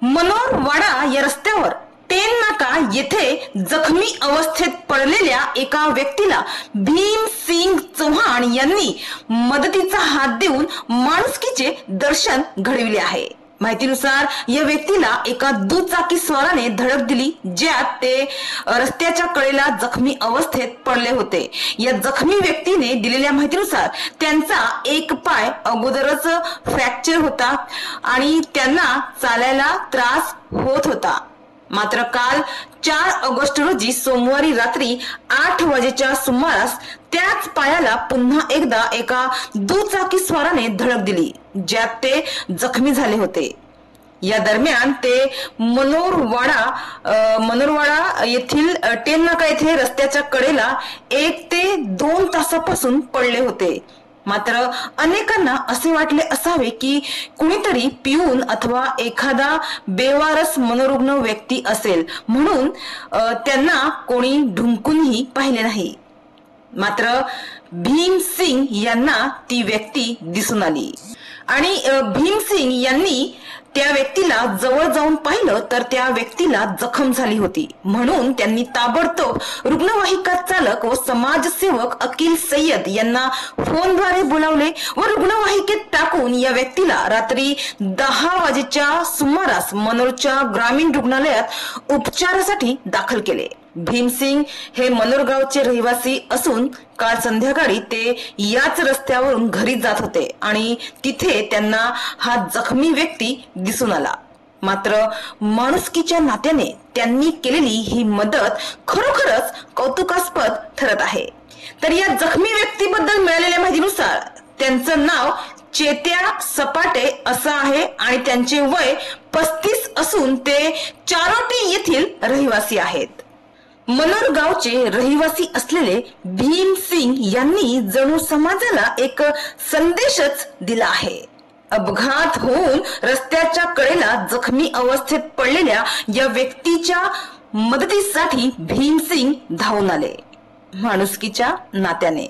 मनोरवाडा या रस्त्यावर टेन नाका येथे जखमी अवस्थेत पडलेल्या एका व्यक्तीला भीम सिंग चौहान यांनी मदतीचा हात देऊन माणुसकीचे दर्शन घडविले आहे। माहितीनुसार या व्यक्तीला एका दुचाकी स्वाराने धडक दिली, ज्यात ते रस्त्याच्या कडेला जखमी अवस्थेत पडले होते। या जखमी व्यक्तीने दिलेल्या माहितीनुसार त्यांचा एक पाय अगोदरच फ्रॅक्चर होता आणि त्यांना चालायला त्रास होत होता। मात्र काल 4 ऑगस्ट रोजी सोमवारी रात्री 8 वाजेच्या सुमारास त्याच पायाला पुन्हा एकदा एका दुचाकी स्वाराने धडक दिली, ज्यात ते जखमी झाले होते। या दरम्यान ते मनोरवाडा येथील टेन नाका येथे रस्त्याच्या कडेला 1 ते 2 तासापासून पडले होते। मात्र अनेकांना असे वाटले असावे की कुणीतरी पिऊन अथवा एखादा बेवारस मनोरुग्ण व्यक्ती असेल, म्हणून त्यांना कोणी ढुंकूनही पाहिले नाही। मात्र भीम सिंग यांना ती व्यक्ती दिसून आली आणि भीम सिंग यांनी त्या व्यक्तीला जवळ जाऊन पाहिलं तर त्या व्यक्तीला जखम झाली होती, म्हणून त्यांनी ताबडतोब रुग्णवाहिका चालक व समाजसेवक अकील सय्यद यांना फोनद्वारे बोलावले व रुग्णवाहिकेत टाकून या व्यक्तीला रात्री 10 वाजेच्या सुमारास मनोरच्या ग्रामीण रुग्णालयात उपचारासाठी दाखल केले। भीमसिंग हे मनोरगावचे रहिवासी असून काल संध्याकाळी ते याच रस्त्यावरून घरी जात होते आणि तिथे त्यांना हा जखमी व्यक्ती दिसून आला। मात्र माणुसकीच्या नात्याने त्यांनी केलेली ही मदत खरोखरच कौतुकास्पद ठरत आहे। तर या जखमी व्यक्तीबद्दल मिळालेल्या माहितीनुसार त्यांचं नाव चेत्या सपाटे असं आहे आणि त्यांचे वय 35 असून ते चारोटी येथील रहिवासी आहेत। मनोरगावचे रहिवासी असलेले भीम सिंग यांनी जणू समाजाला एक संदेशच दिला आहे। अपघात होऊन रस्त्याच्या कडेला जखमी अवस्थेत पडलेल्या या व्यक्तीच्या मदतीसाठी भीम सिंग धावून आले माणुसकीच्या नात्याने,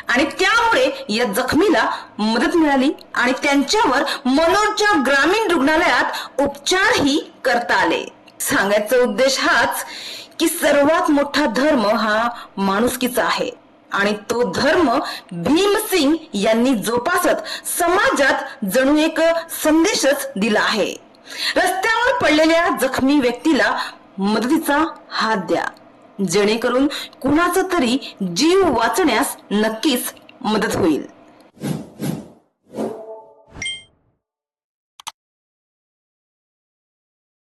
आणि त्यामुळे या जखमीला मदत मिळाली आणि त्यांच्यावर मनोरच्या ग्रामीण रुग्णालयात उपचारही करता आले। सांगायचा उद्देश हाच की सर्वात मोठा धर्म हा माणुसकीचा आहे आणि तो धर्म भीम सिंग यांनी जोपासत समाजात जणू एक संदेशच दिला आहे। रस्त्यावर पडलेल्या जखमी व्यक्तीला मदतीचा हात द्या, जेणेकरून कुणाचा तरी जीव वाचण्यास नक्कीच मदत होईल।